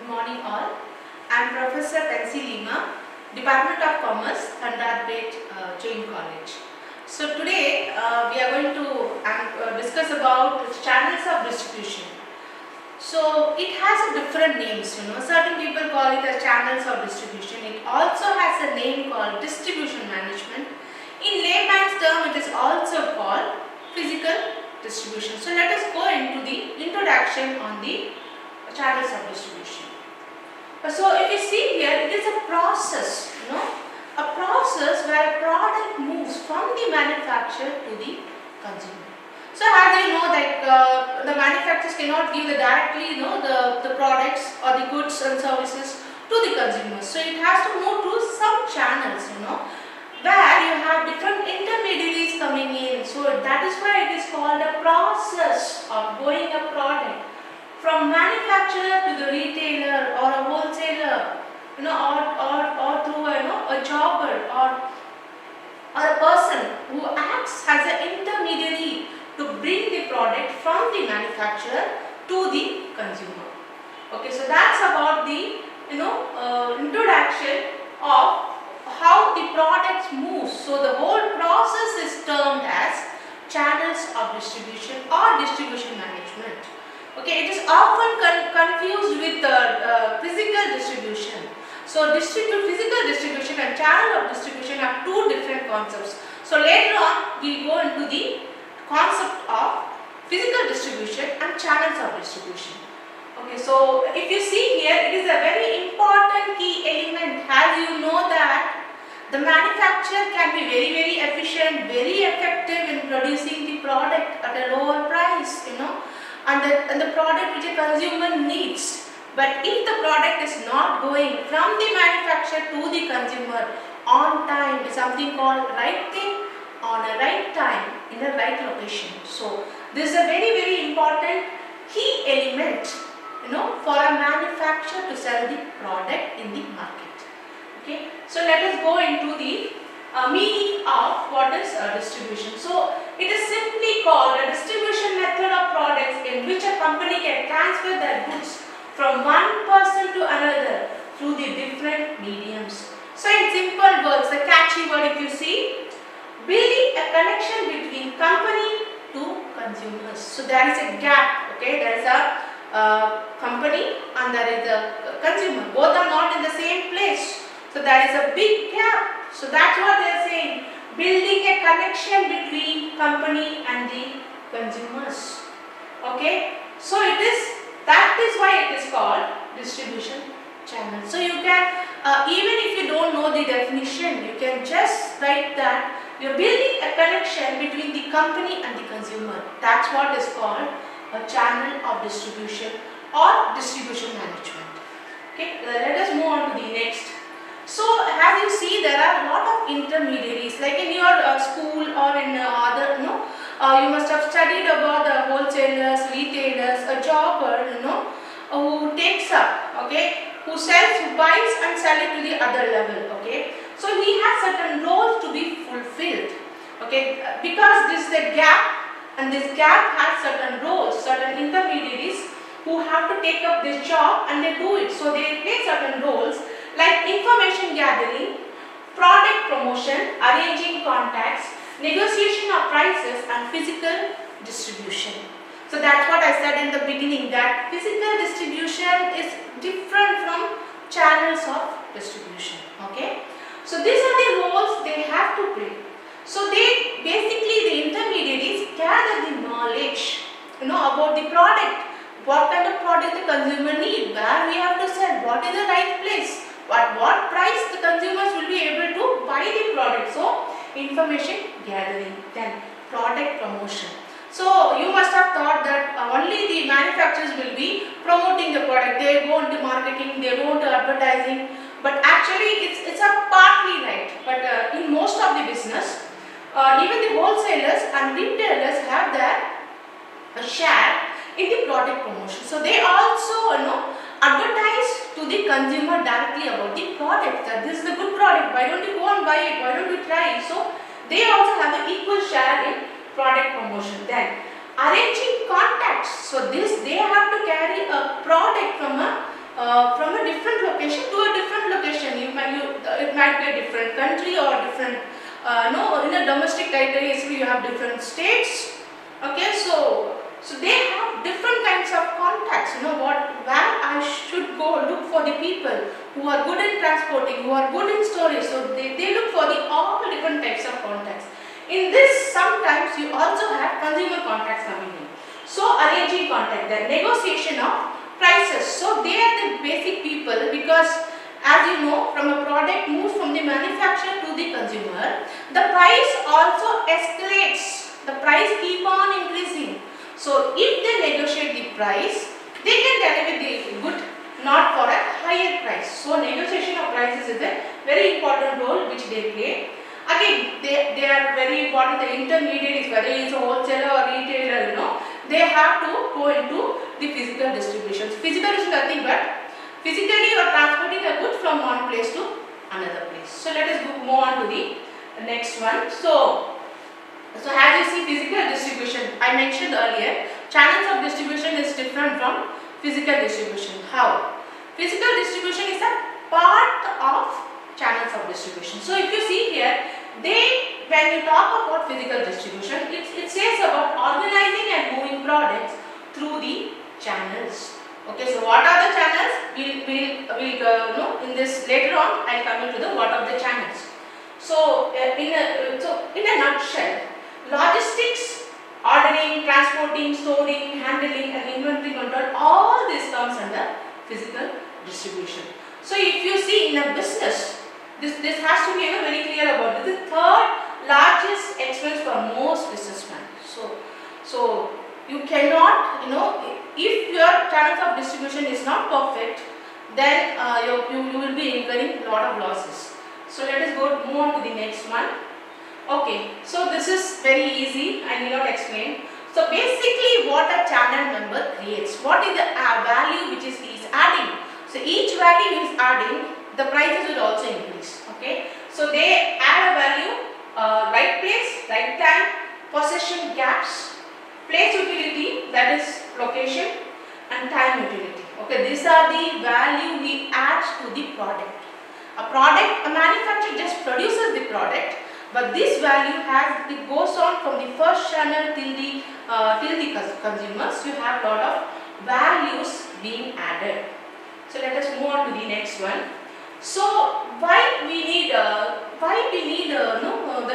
Good morning all. I am Professor Pensi Lima, Department of Commerce, Thandarpet Jain College. So today we are going to discuss about channels of distribution. So it has a different names, certain people call it as channels of distribution. It also has a name called distribution management. In layman's term it is also called physical distribution. So let us go into the introduction on the channels of distribution. So if you see here, it is a process, a process where a product moves from the manufacturer to the consumer. So as you know that the manufacturers cannot give directly the products or the goods and services to the consumers. So it has to move through some channels, where you have different intermediaries coming in. So that is why it is called a process of going a product from manufacturer to the retailer or a wholesaler, or through a jobber or a person who acts as an intermediary to bring the product from the manufacturer to the consumer. Okay, so that's about the introduction of how the products move. So the whole process is termed as channels of distribution or distribution management. Okay, it is often confused with physical distribution. So physical distribution and channel of distribution are two different concepts. So later on we will go into the concept of physical distribution and channels of distribution. Okay, so if you see here, it is a very important key element, as you know that the manufacturer can be very efficient, very effective in producing the product at a lower price, and the product which a consumer needs. But if the product is not going from the manufacturer to the consumer on time, something called right thing on a right time in a right location. So this is a very important key element, for a manufacturer to sell the product in the market. Okay, so let us go into the meaning of what is distribution. So it is simply called a distribution method of products in which a company can transfer their goods from one person to another through the different mediums. So in simple words, the catchy word if you see, building a connection between company to consumers. So there is a gap, okay, there is a company and there is a consumer. Both are not in the same place. So there is a big gap. So that's what they are saying, building a connection between company and the consumers. Okay, so that is why it is called distribution channel. So you can, even if you don't know the definition, you can just write that you are building a connection between the company and the consumer. That's what is called a channel of distribution or distribution management. Okay, let us move on to the next. So as you see, there are a lot of intermediaries, like in your school or in other, you must have studied about the wholesalers, retailers, a jobber, who takes up, okay, who buys and sells it to the other level, okay. So he has certain roles to be fulfilled, okay, because this is a gap and this gap has certain roles, certain intermediaries who have to take up this job and they do it. So they play certain roles like information gathering, product promotion, arranging contacts, negotiation of prices and physical distribution. So that's what I said in the beginning, that physical distribution is different from channels of distribution. Okay, so these are the roles they have to play. So they basically, the intermediaries gather the knowledge about the product, what kind of product the consumer needs, where we have to sell, what is the right place, at what price the consumers will be able to buy the product. So information gathering, then product promotion. So you must have thought that only the manufacturers will be promoting the product. They go into marketing, they go into advertising, but actually it's a partly right. But in most of the business, even the wholesalers and retailers have their share in the product promotion. So they also advertise to the consumer directly about the product, that this is a good product, why don't you go and buy it, why don't you try it. So they also have an equal share in product promotion. Then arranging contacts, so they have to carry a product from different country or different, no, in a domestic territory, actually you have different states. Okay, so they have different kinds of contacts. Where I should go look for the people who are good in transporting, who are good in storage. So they look for all different types of contacts. In this, sometimes you also have consumer contacts coming in. So arranging contact, the negotiation of prices. So they are the basic people, because as you know, from a product moves from the manufacturer to the consumer, the price also escalates. The price keep on increasing. So if they negotiate the price, they can deliver the good not for a higher price. So negotiation of prices is a very important role which they play. Again, they are very important. The intermediaries, whether it's a wholesaler or retailer, they have to go into the physical distribution. Physical is nothing but physically you are transporting a good from one place to another place. So let us move on to the next one. So as you see, physical distribution, I mentioned earlier, channels of distribution is different from physical distribution. How? Physical distribution is a part of channels of distribution. So if you see here, when you talk about physical distribution, it says about organizing and moving products through the channels. Okay, so what are the channels? We'll know in this later on. I'll come into what are the channels. So in a nutshell, logistics, ordering, transporting, storing, handling, and inventory control, all this comes under physical distribution. So if you see in a business, this has to be very clear about this. The third largest expense for most businessmen. So you cannot, if your channels of distribution is not perfect, then you will be incurring a lot of losses. So let us move on to the next one. Okay, so this is very easy, I need not explain. So basically what a channel member creates, what is the value which is adding. So each value is adding, the prices will also increase. Okay, so they add a value, right place, right time, possession gaps, place utility, that is location, and time utility. Okay, these are the value we add to the product. A manufacturer just produces the product, but this value it goes on from the first channel till the consumers. You have a lot of values being added. So let us move on to the next one. So why we need the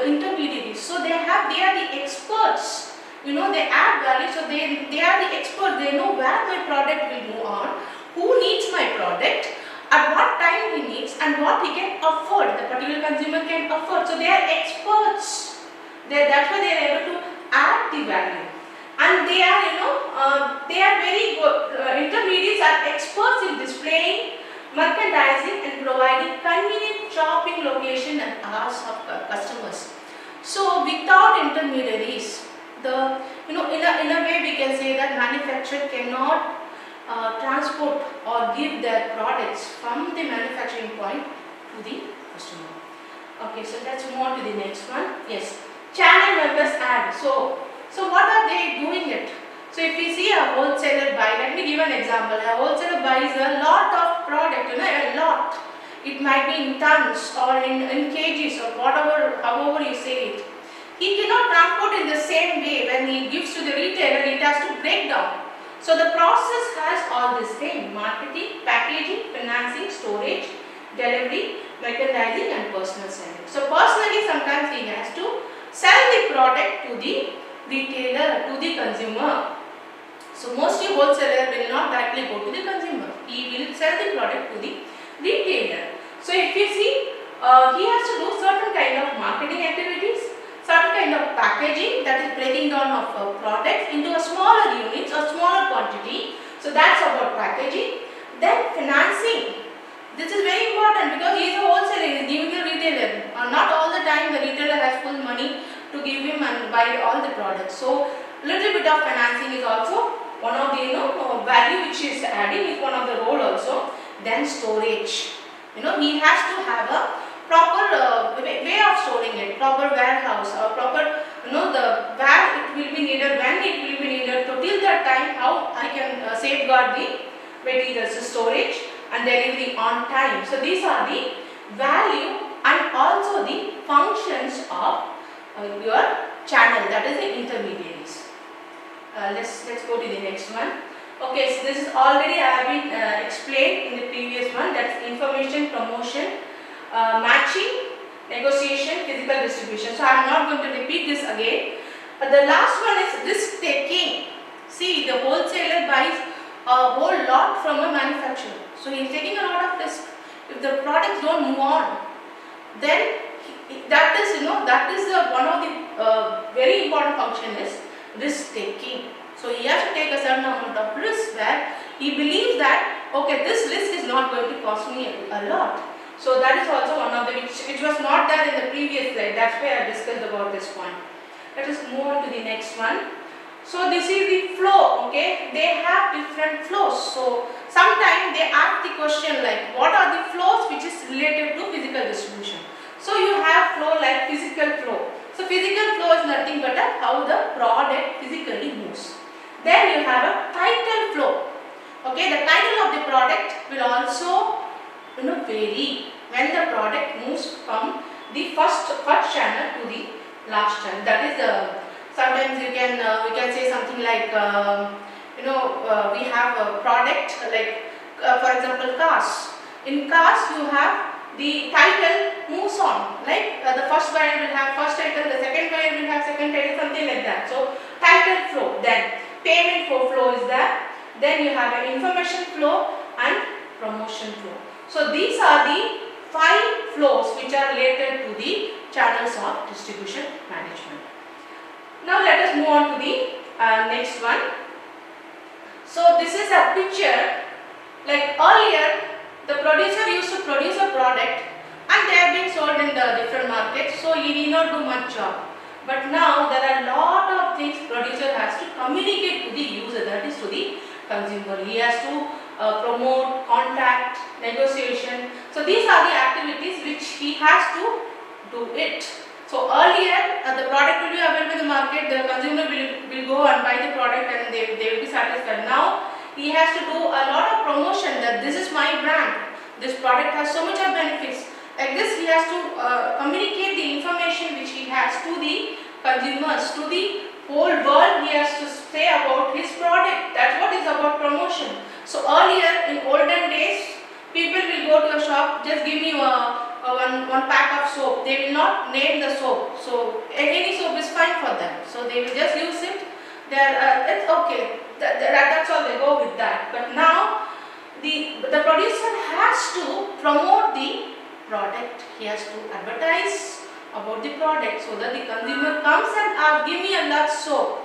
intermediaries? So they are the experts. They add value. So they are the experts. They know where my product will move on, who needs my product, at what time he needs, and what he can afford, the particular consumer can afford. So they are experts. That's why they are able to add the value. And they are, they are very good. Intermediaries are experts in displaying, merchandising, and providing convenient shopping location and hours of customers. So without intermediaries, in a way we can say that manufacturer cannot transport or give their products from the manufacturing point to the customer. Okay, so let's move on to the next one. Yes, channel members add. So what are they doing it? So if we see a wholesaler buy, let me give an example. A wholesaler buys a lot of product, a lot. It might be in tons or in kgs or however you say it. He cannot transport in the same way. When he gives to the retailer, it has to break down. So the process has all this thing: marketing, packaging, financing, storage, delivery, merchandising, and personal selling. So personally, sometimes he has to sell the product to the retailer, to the consumer. So mostly wholesaler will not directly go to the consumer. He will sell the product to the retailer. So if you see, he has to do certain kind of marketing activities, certain kind of packaging, that is breaking down of products into a smaller units or smaller quantity. So that's about packaging. Then financing. This is very important because he is a wholesaler, he is giving the retailer. Not all the time the retailer has full money to give him and buy all the products. So little bit of financing is also one of the value which is adding, is one of the role also. Then storage. He has to have a proper way of storing it, proper warehouse or proper, the where it will be needed, when it will be needed. So till that time, how I can safeguard the materials, storage and delivery on time. So these are the value and and also the functions of your channel, that is the intermediaries. Let's go to the next one. Okay, so this is already I have been explained in the previous one, that is information, promotion, matching, negotiation, physical distribution. So I am not going to repeat this again. The last one is risk taking. See, the wholesaler buys a whole lot from a manufacturer. So he is taking a lot of risk. If the products don't move on, then that is one of the very important function is risk taking. So he has to take a certain amount of risk where he believes that okay, this risk is not going to cost me a lot. So that is also one of the which was not there in the previous slide. That's why I discussed about this point. Let us move on to the next one. So this is the flow. Okay, they have different flows. So sometimes they ask the question like, what are the flows which is related to physical distribution? So you have flow like physical flow. So physical flow is nothing but how the product physically moves. Then you have a tidal flow. Okay, the tidal of the product will also vary when the product moves from the first channel to the last channel. That is sometimes we can say something like we have a product like for example cars. In cars you have the title moves on, like the first variant will have first title, the second variant will have second title, something like that. So title flow, then payment flow is there, then you have an information flow and promotion flow. So these are the 5 flows which are related to the channels of distribution management. Now let us move on to the next one. So this is a picture. Like earlier the producer used to produce a product and they are being sold in the different markets, so he need not do much job. But now there are a lot of things producer has to communicate to the user, that is to the consumer. He has to promote, contact, negotiation. So these are the activities which he has to do it. So earlier the product will be available in the market, the consumer will go and buy the product and they will be satisfied. Now he has to do a lot of promotion that this is my brand, this product has so much of benefits. Like this he has to communicate the information which he has to the consumers, to the whole world. He has to say about his product. That's what is about promotion. So earlier in olden days people will go to a shop, just give me one pack of soap. They will not name the soap. So any soap is fine for them. So they will just use it. It's okay. That's all, they go with that. But now the producer has to promote the product. He has to advertise about the product so that the consumer comes and give me a Lux soap,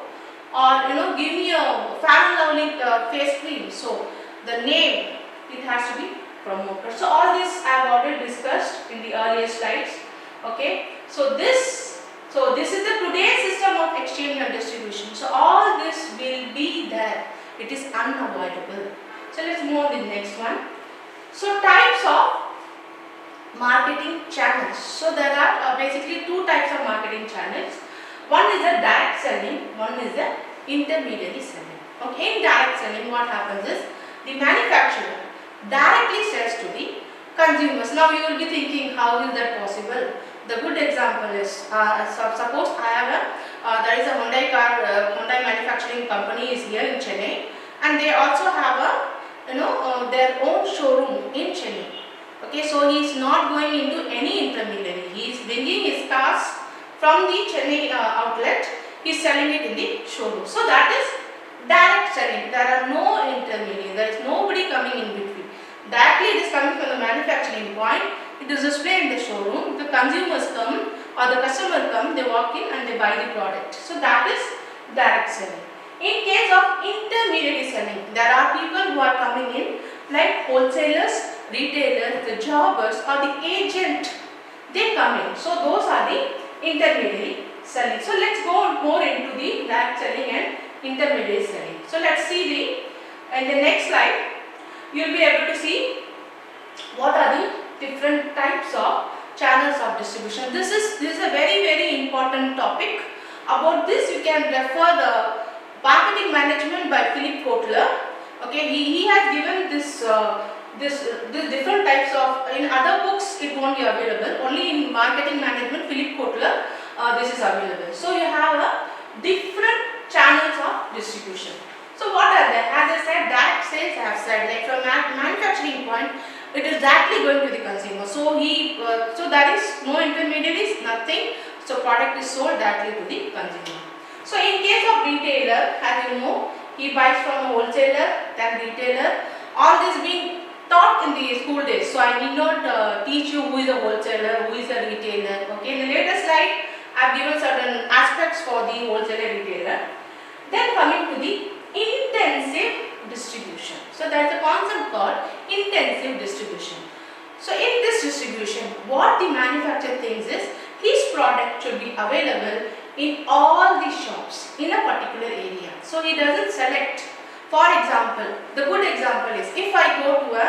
or give me a Fair and Lovely face cream. So the name, it has to be promoted. So all this I have already discussed in the earlier slides. Okay. So this is the today's system of exchange and distribution. So all this will be there. It is unavoidable. So let's move on to the next one. So types of marketing channels. So there are basically 2 types of marketing channels. One is the direct selling, one is the intermediary selling. Okay, in direct selling what happens is the manufacturer directly sells to the consumers. Now you will be thinking, how is that possible? The good example is suppose I have there is a Hyundai manufacturing company is here in Chennai, and they also have their own showroom in Chennai. Okay, so he is not going into any intermediary. He is bringing his cars from the Chennai outlet. He is selling it in the showroom. So that is direct selling. There are no intermediaries. There is nobody coming in between. Directly it is coming from the manufacturing point. It is displayed in the showroom. The consumers come or the customer come, they walk in and they buy the product. So that is direct selling. In case of intermediary selling, there are people who are coming in like wholesalers, retailers, the jobbers or the agent. They come in. So those are the intermediary selling. So let's go more into the direct selling and intermediary selling. So let's see in the next slide. You will be able to see what are the different types of channels of distribution. This is a very important topic. About this you can refer the marketing management by Philip Kotler. Okay, he has given this this different types of, in other books it won't be available, only in marketing management Philip Kotler this is available. So you have a different channels of distribution. So what are they? As I said, direct sales, I have said, like from manufacturing point, it is directly going to the consumer. So so there is no intermediaries, nothing. So product is sold directly to the consumer. So in case of retailer, as you know, he buys from a wholesaler, then retailer. All this being taught in the school days. So I need not teach you who is a wholesaler, who is a retailer. Okay, in the later slide, I have given certain aspects for the wholesaler retailer. Then coming to the intensive distribution. So there is a concept called intensive distribution. So in this distribution, what the manufacturer thinks is his product should be available in all the shops in a particular area. So he doesn't select. For example, the good example is if I go to a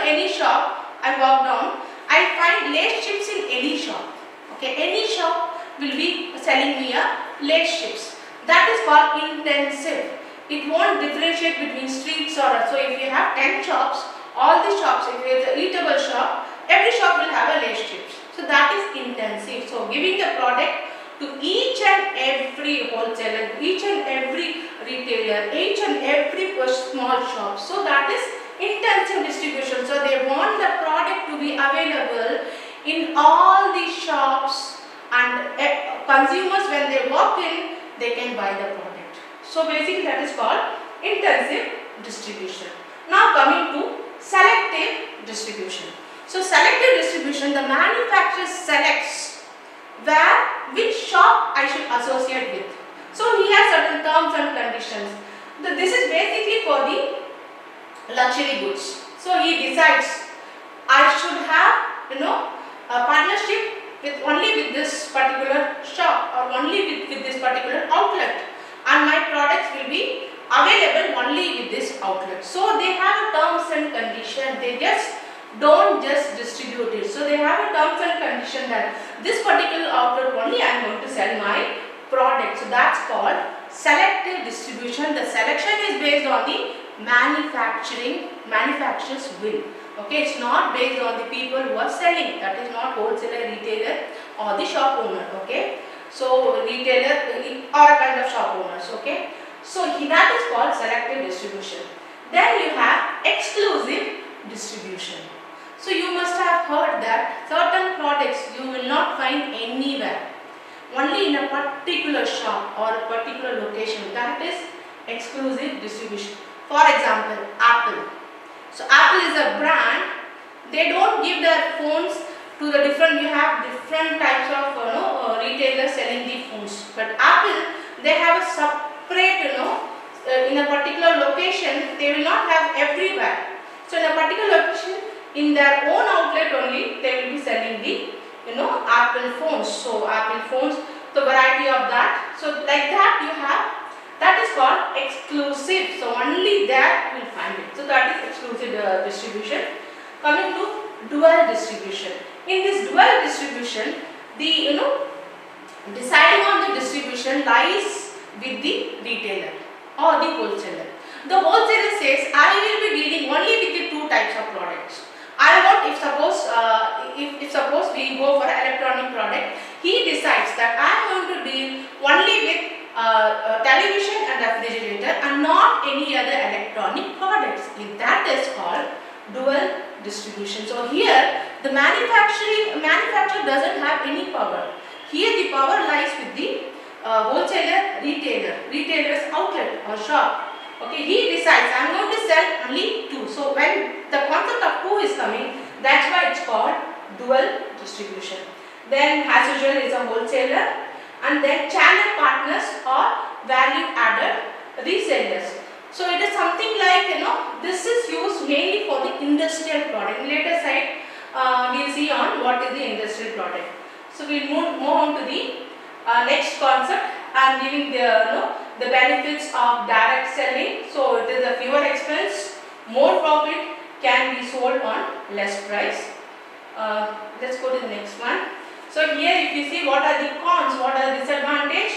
any shop, I walk down, I find lace chips in any shop. Okay, any shop will be selling me a lace chips. That is called intensive. It won't differentiate between streets or so. If you have 10 shops, all the shops, if it is an eatable shop, every shop will have a lace chips. So that is intensive. So giving the product to each and every wholesaler, each and every retailer, each and every small shop. So that is intensive distribution. So they want the product to be available in all the shops, and consumers when they walk in, they can buy the product. So basically that is called intensive distribution. Now coming to selective distribution. So selective distribution, the manufacturer selects which shop I should associate with. So he has certain terms and conditions. This is basically for the luxury goods. So he decides I should have a partnership only with this particular shop or only with this particular outlet, and my products will be available only with this outlet. So they have a terms and condition. They don't just distribute it. So they have a terms and condition that this particular outlet only I am going to sell my product. So that's called selective distribution. The selection is based on the manufacturer's will. Okay, it's not based on the people who are selling. That is not wholesaler, retailer or the shop owner. Okay, so retailer or a kind of shop owners. Okay, so that is called selective distribution. Then you have exclusive distribution. So you must have heard that certain products you will not find anywhere, only in a particular shop or a particular location. That is exclusive distribution. For example, Apple. So Apple is a brand. They don't give their phones to the different. You have different types of retailers selling the phones, but Apple, they have a separate in a particular location. They will not have everywhere. So in a particular location, in their own outlet only, they will be selling the Apple phones. So Apple phones, the variety of that. So like that you have. That is called exclusive. So only there you will find it. So that is exclusive distribution. Coming to dual distribution. In this dual distribution, the deciding on the distribution lies with the retailer or the wholesaler. The wholesaler says, I will be dealing only with the two types of products. I want, if suppose we go for an electronic product, he decides that I am going to deal only with television and refrigerator and not any other electronic products. That is called dual distribution. So here the manufacturer doesn't have any power. Here the power lies with the wholesaler, retailer's outlet or shop. Okay, he decides I am going to sell only two. So when the concept of two is coming, that's why it's called dual distribution. Then as usual is a wholesaler, and then channel partners or value added resellers. So it is something like this is used mainly for the industrial product. In later side we'll see on what is the industrial product. So we'll move on to the next concept. I am giving the benefits of direct selling. So it is a fewer expense, more profit, can be sold on less price. Let's go to the next one. So here if you see what are the cons, what are the disadvantages,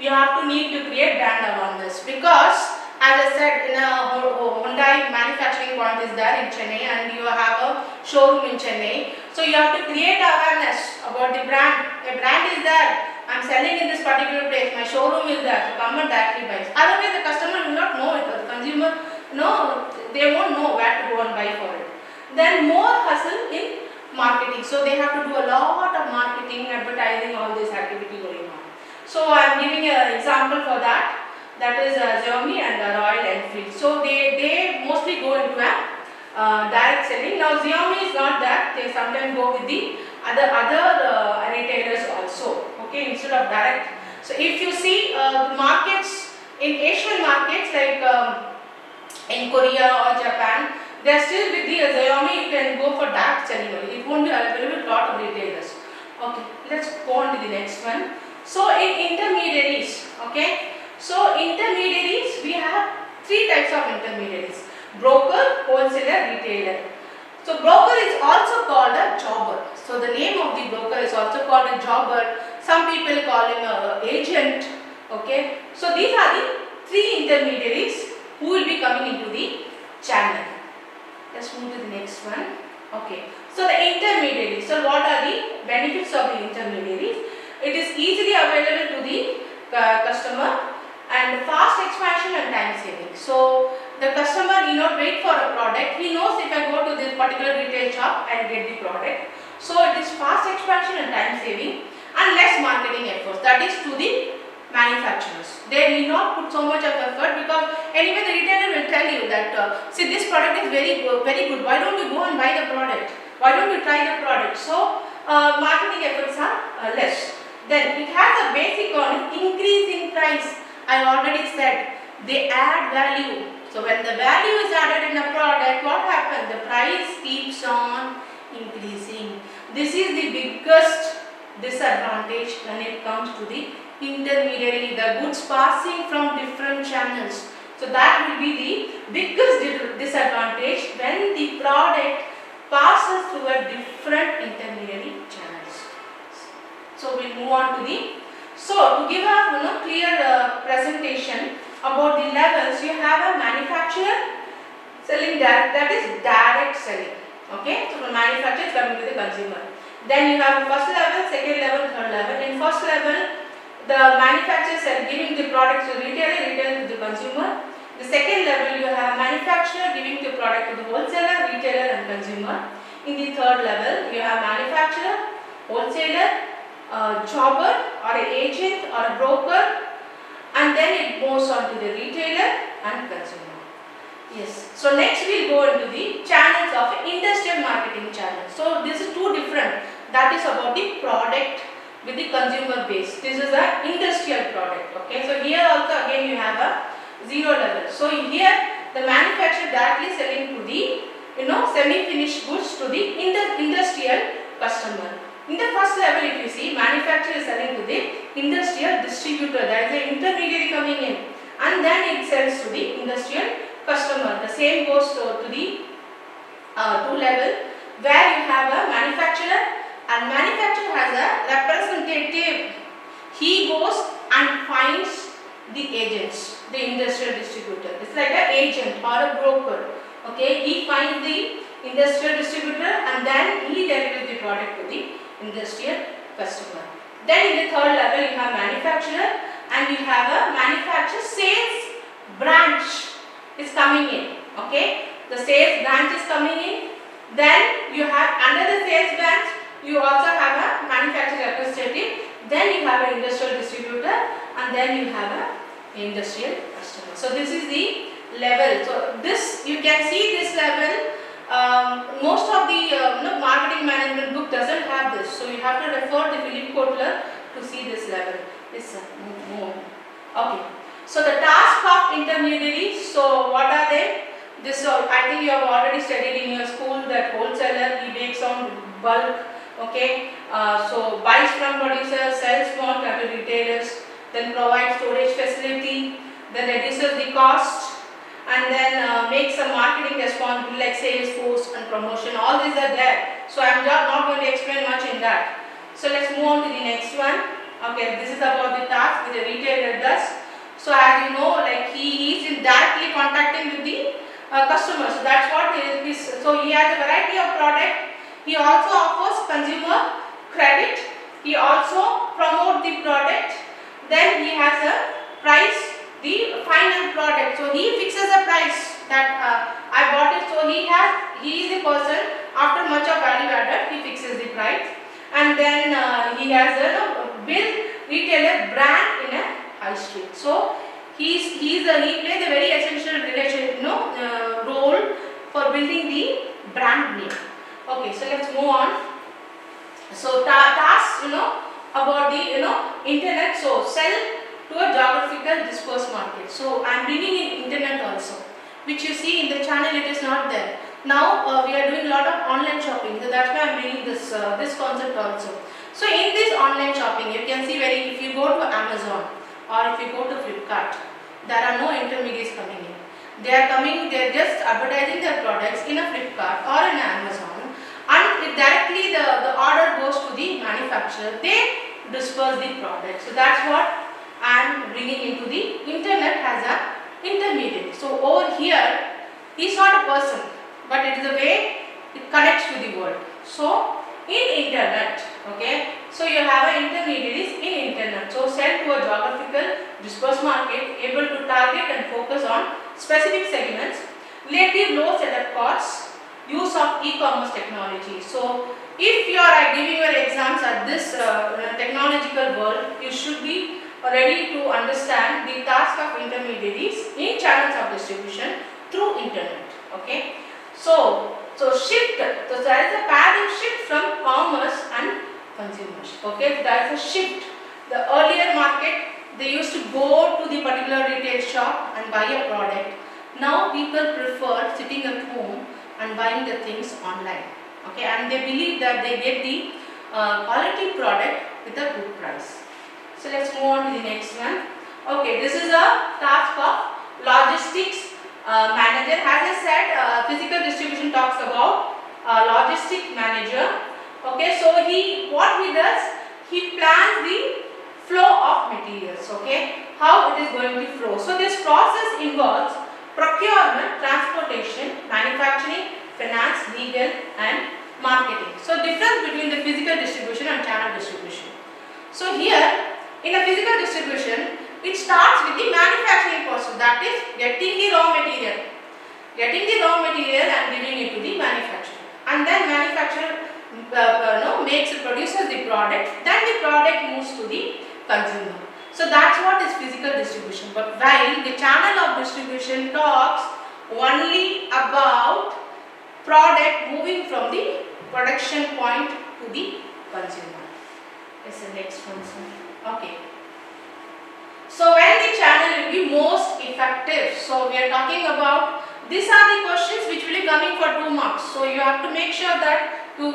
you have to need to create brand awareness, because As I said, in a Hyundai manufacturing point is there in Chennai, and you have a showroom in Chennai. So you have to create awareness about the brand. A brand is there. I'm selling in this particular place. My showroom is there. So come and directly buy. Otherwise, the customer will not know it. Or the consumer, no, they won't know where to go and buy for it. Then more hustle in marketing. So they have to do a lot of marketing, advertising, all this activity going on. So I'm giving an example for that. That is Xiaomi and Royal Enfield. So they mostly go into a direct selling. Now Xiaomi is not that. They sometimes go with the other retailers also. Okay, instead of direct. So if you see the markets in Asian markets like in Korea or Japan, they are still with the Xiaomi. You can go for direct selling only. It won't be available with lot of retailers. Okay, let's go on to the next one. So in intermediaries, okay. So intermediaries, we have three types of intermediaries: broker, wholesaler, retailer. So broker is also called a jobber. So the name of the broker is also called a jobber. Some people call him an agent. Okay. So these are the three intermediaries who will be coming into the channel. Let's move to the next one. Okay. So the intermediaries. So what are the benefits of the intermediaries? It is easily available to the customer, and fast expansion and time saving. So the customer need not wait for a product. He knows if I go to this particular retail shop and get the product. So it is fast expansion and time saving and less marketing efforts. That is to the manufacturers. They need not put so much of effort, because anyway the retailer will tell you that see, this product is very good. Why don't you go and buy the product? Why don't you try the product? So marketing efforts are less. Then it has a basic on increase in price. I already said they add value. So when the value is added in a product, what happens? The price keeps on increasing. This is the biggest disadvantage when it comes to the intermediary, the goods passing from different channels. So that will be the biggest disadvantage when the product passes through a different intermediary channels. So we'll move on to the. So to give a clear presentation about the levels, you have a manufacturer selling direct, that is direct selling. Okay, so from manufacturer is coming to the consumer. Then you have first level, second level, third level. In first level, the manufacturer is giving the product to the retailer, retailer to the consumer. The second level, you have manufacturer giving the product to the wholesaler, retailer and consumer. In the third level, you have manufacturer, wholesaler, jobber or an agent or a broker, and then it moves on to the retailer and consumer. Yes. So next we will go into the channels of industrial marketing channel. So this is two different. That is about the product with the consumer base. This is an industrial product. Okay. So here also again you have a zero level. So here the manufacturer directly selling to the semi-finished goods to the industrial customer. In the first level, if you see, manufacturer is selling to the industrial distributor. There is an intermediary coming in, and then it sells to the industrial customer. The same goes to the two level, where you have a manufacturer, and manufacturer has a representative. He goes and finds the agents, the industrial distributor. It's like an agent or a broker. Okay, he finds the industrial distributor and then he delivers the product to the industrial customer. Then in the third level you have manufacturer, and you have a manufacturer sales branch is coming in. Okay, the sales branch is coming in. Then you have under the sales branch you also have a manufacturer representative. Then you have an industrial distributor, and then you have a industrial customer. So this is the level. So this you can see this level. Most of the marketing management book doesn't have this, so you have to refer the Philip Kotler to see this level. Yes, sir. Move. Okay. So the task of intermediaries. So what are they? This I think you have already studied in your school that wholesaler he makes on bulk. Okay. So buys from producers, sells small to retailers, then provides storage facility, then reduces the cost, and then make some marketing responsibility like sales force and promotion. All these are there. So I am not going to explain much in that. So let's move on to the next one. Okay, this is about the task that the retailer does. So as you know, like he is in directly contacting with the customers. So that's what he is. So he has a variety of product. He also offers consumer credit. He also promote the product. Then he has a price, the final product. So he fixes a price that I bought it. So he is the person, after much of value added, he fixes the price. And then he has a build retailer brand in a high street. So he plays a very essential role for building the brand name. Okay, so let's move on. So tasks, about the internet. So sell to a geographical dispersed market. So I am bringing in internet also, which you see in the channel it is not there. Now we are doing a lot of online shopping, so that's why I am bringing this concept also. So in this online shopping, you can see if you go to Amazon or if you go to Flipkart, there are no intermediaries coming in. They are just advertising their products in a Flipkart or in Amazon, and directly the order goes to the manufacturer. They disperse the product. So that's what I am bringing into the internet as an intermediary. So over here, he is not a person, but it is a way it connects to the world. So in internet, okay, so you have an intermediaries in internet. So sell to a geographical dispersed market, able to target and focus on specific segments, relative low setup costs, use of e-commerce technology. So if you are giving your exams at this technological world, you should be ready to understand the task of intermediaries in channels of distribution through internet. Okay. So shift. So there is a paradigm shift from commerce and consumers. Okay. There is a shift. The earlier market, they used to go to the particular retail shop and buy a product. Now people prefer sitting at home and buying the things online. Okay, and they believe that they get the quality product with a good price. So let's move on to the next one. Okay, this is a task of logistics manager. As I said, physical distribution talks about logistic manager. Okay, so what he does, he plans the flow of materials. Okay, how it is going to flow. So this process involves procurement, transportation, manufacturing, finance, legal and marketing. So difference between the physical distribution and channel distribution. So here in a physical distribution, it starts with the manufacturing process, that is getting the raw material and giving it to the manufacturer, and then manufacturer produces the product, then the product moves to the consumer. So that's what is physical distribution. But while the channel of distribution talks only about product moving from the production point to the consumer. Yes, the next one, sir. Okay. So when the channel will be most effective? So we are talking about, these are the questions which will be coming for 2 marks. So you have to make sure that you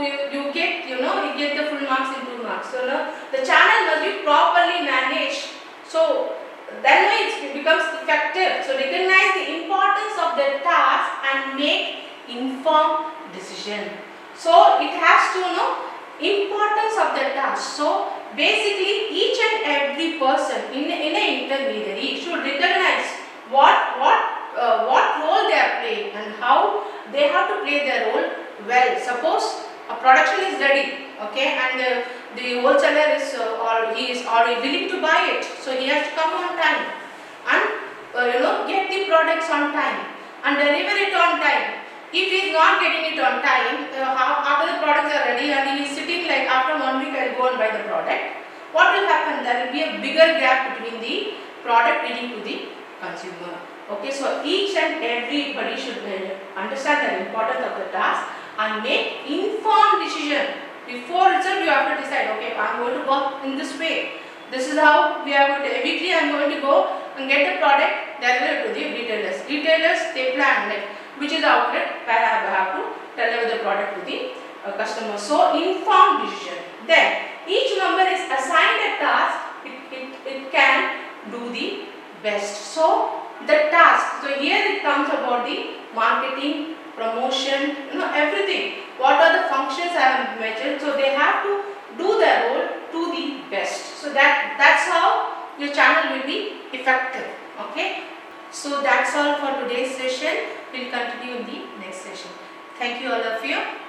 get the full marks in 2 marks. So the channel must be properly managed. So then it becomes effective. So recognize the importance of the task and make informed decision. So it has to know importance of the task. So basically each and every person in an intermediary should recognize what role they are playing and how they have to play their role well. Suppose a production is ready, okay, and the wholesaler is he is already willing to buy it, so he has to come on time and get the products on time and deliver it on time. If he is not getting it on time, after the products are ready and he is sitting like after 1 week I will go and buy the product, what will happen? There will be a bigger gap between the product leading to the consumer. Okay, so each and everybody should understand the importance of the task and make informed decision. Before itself you have to decide, okay, I am going to work in this way. This is how we are going to, weekly I am going to go and get the product, deliver it to the retailers. Retailers, they plan like which is the outlet where I have to deliver the product to the customer. So informed decision. Then each member is assigned a task, it can do the best. So the task, so here it comes about the marketing, promotion, everything. What are the functions I have mentioned? So they have to do their role to the best. So that's how your channel will be effective. Okay. So that's all for today's session. We'll continue in the next session. Thank you all of you.